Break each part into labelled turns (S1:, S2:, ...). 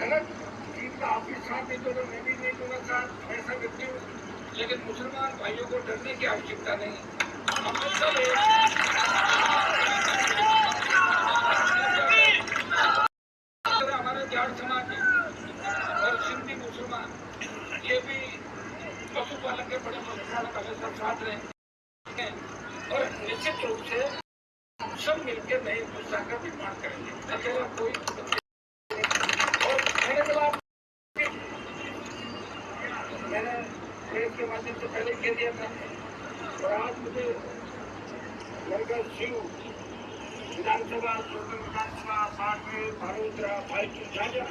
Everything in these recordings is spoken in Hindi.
S1: गलत चीज का आप भी साथ नहीं दोगे, मैं भी नहीं दूंगा साथ, ऐसा व्यक्ति हूँ। लेकिन मुसलमान भाइयों को डरने की आवश्यकता नहीं। हम लोग सब हमारा जाट समाज है और सिंधी मुसलमान ये भी पशुपालन के बड़े मसला हमेशा साथ रहे और निश्चित रूप से सब मिलकर नए हिंदुस्तान का निर्माण करेंगे। अकेला कोई और मैंने देश के माध्यम से पहले कह दिया था और आज मुझे लड़का शिव विधानसभा विधानसभा पार्ट में भारोत्तरा भाई झाझा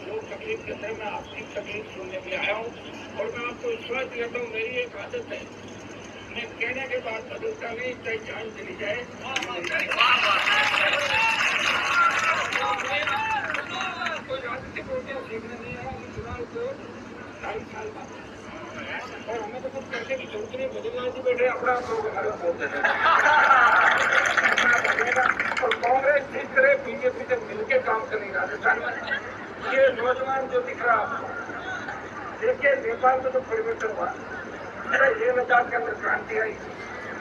S1: लोग तकलीफ के अंदर मैं आपकी तकलीफ सुनने के लिए आया हूँ और मैं आपको विश्वास दिलाता हूँ। मेरी एक आदत है, मैं कहने के बाद बदलता नहीं, चाहे जान चली जाए। कोई राजनीतिक रोटियां सीखने नहीं आया, चुनाव को 2.5 साल बाद और हमें तो कुछ करने की जरूरत नहीं, बदलना जी बैठे अपना बोलते हैं और कांग्रेस जीत करे, बीजेपी से मिलकर काम करेंगे राजस्थान में। ये नौजवान जो दिख रहा देखिए, नेपाल में तो परिवर्तन हुआ, ये लद्दाख के अंदर क्रांति आई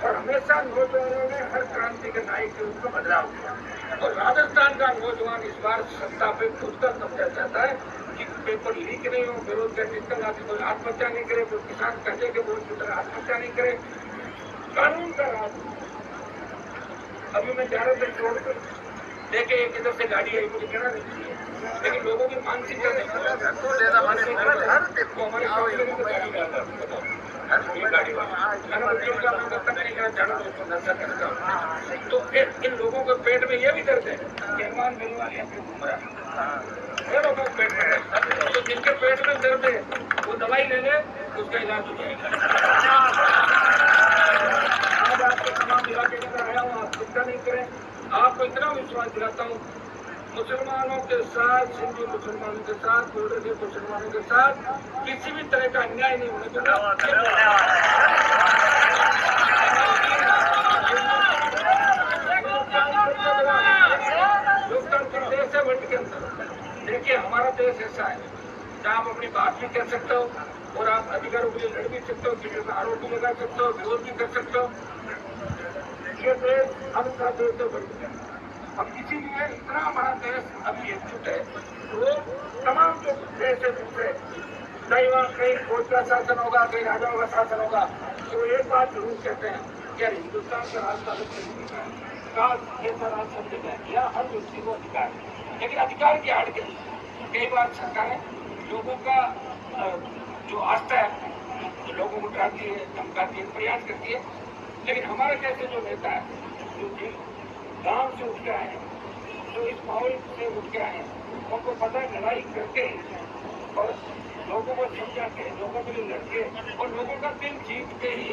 S1: और हमेशा नौजवानों ने हर क्रांति के नायक के रूप में बदलाव किया और राजस्थान का नौजवान इस बार सत्ता पे खुद का कब्जा चाहता है कि पेपर लीक नहीं हो, बेरोजगार निकल आके कोई आत्महत्या नहीं करे, कोई किसान कर्जे के बोझ की तरह आत्महत्या नहीं करे, कानून का राज। अभी मैं जा रहा था छोड़कर देखे एक इधर से गाड़ी आई, मुझे कहना नहीं चाहिए, लेकिन लोगों की मानसिकता नहीं हमारे तो इन लोगों के पेट में ये भी दर्द है कि मेहमान मिलने वाले घूम रहा है, लोगों के पेट में, तो जिनके पेट में दर्द है वो दवाई ले ले, उसका इलाज हो जाएगा। आज आपके तमाम इलाके के अंदर आया हूँ, आप चिंता नहीं करें, आपको इतना विश्वास दिलाता हूँ, मुसलमानों के साथ, सिंधी मुसलमानों के साथ, बॉर्डर के मुसलमानों के साथ किसी भी तरह का अन्याय नहीं होने देगा। लोकतंत्र देश है वर्ल्ड के अंदर। देखिए, हमारा देश ऐसा है जहाँ आप अपनी बात भी कह सकते हो और आप अधिकारों के लिए लड़ भी सकते हो, किसी का आरोप भी लगा सकते हो, विरोध भी कर सकते हो। ये देश हमका देश है वर्ल्ड के अंदर। अब इसीलिए इतना हमारा देश अभी एकजुट है, तो तमाम जो देश है दूसरे, कहीं वहाँ कहीं फौज का शासन होगा, कहीं राजाओं का शासन होगा, तो एक बात जरूर कहते हैं कि यार हिंदुस्तान का राज ऐसा राज सब जगह या हर व्यक्ति को अधिकार है, लेकिन अधिकार की आड़ के कई बार सरकारें लोगों का जो आस्था है लोगों को डराती है, धमकाती है, प्रयास करती है। लेकिन हमारे जैसे जो नेता है, जो गांव से उठ के आए हैं, जो इस माहौल से उठ के आए हैं, उनको पता है लड़ाई करके और लोगों को समझा के, लोगों के लिए लड़के और लोगों का दिल जीत के ही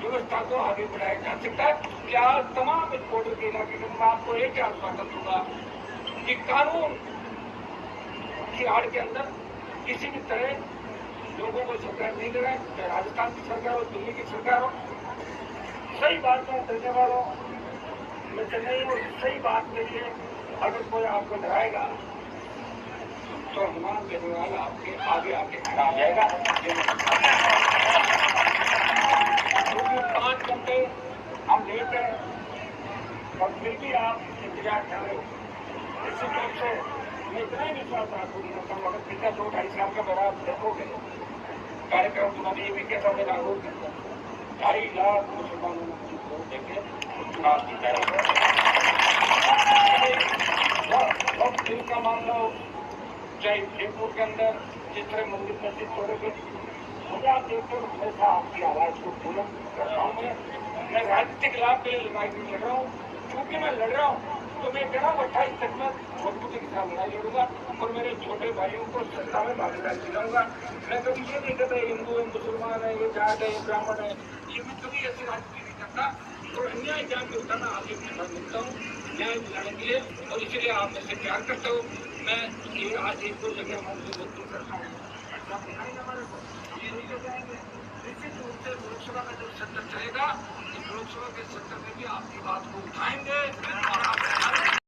S1: व्यवस्था को आगे बढ़ाया जा सकता है। क्या तमाम इस बॉर्डर के इलाके में मैं आपको एक आश्वासन दूंगा कि कानून की आड़ के अंदर किसी भी तरह लोगों को सरकार नहीं दे रहा है, चाहे राजस्थान की सरकार हो, दिल्ली की सरकार हो, सही बात में करने वालों में से नहीं हो, सही बात के लिए अगर कोई आपको डराएगा तो अनुमान देने वाला आपके आगे आके खड़ा हो जाएगा। 5 घंटे हम लेट हैं और फिर भी आप इंतजार कर रहे हो। इसी तरह से मैं इतना ही विश्वास आपको नहीं करता हूँ, अगर पिछले 2-2.5 साल का मेरा आप देखोगे कार्यक्रम, तुम्हारे ये भी कहता हूँ लाहौर के अंदर 2.5 लाख मुसलमानों ने वोट देखे चुनाव जीता है। दिल का मान लो, चाहे जयपुर के अंदर जिस तरह मंदिर मस्जिद छोड़े गए, मुझे आप देखते हो हमेशा आपकी आवाज को बुलंद करता हूँ। मैं राजनीतिक लाभ के लिए लड़ाई नहीं लड़ रहा हूँ, क्योंकि मैं लड़ रहा हूँ तो मैं कह रहा हूँ 28 तक में मजबूती के साथ लड़ाई लड़ूंगा और मेरे छोटे भाइयों को सत्ता में भागीदारी दिलाऊंगा। मैं कभी ये नहीं कहता हिंदू है, मुसलमान है, ये जाट है, ये ब्राह्मण है, ये मैं कभी ऐसी राजनीति नहीं करता और अन्याय जान के उठाना आगे मिलता हूँ न्याय दिलाने के लिए, और इसीलिए आप मुझसे प्यार करते हो। मैं ये आज 1-2 जगह हमसे बोलती करता हूँ, ये नहीं ले जाएंगे। निश्चित रूप से लोकसभा में जो सत्र चलेगा, इस लोकसभा के सत्र में भी आपकी बात को उठाएंगे और आप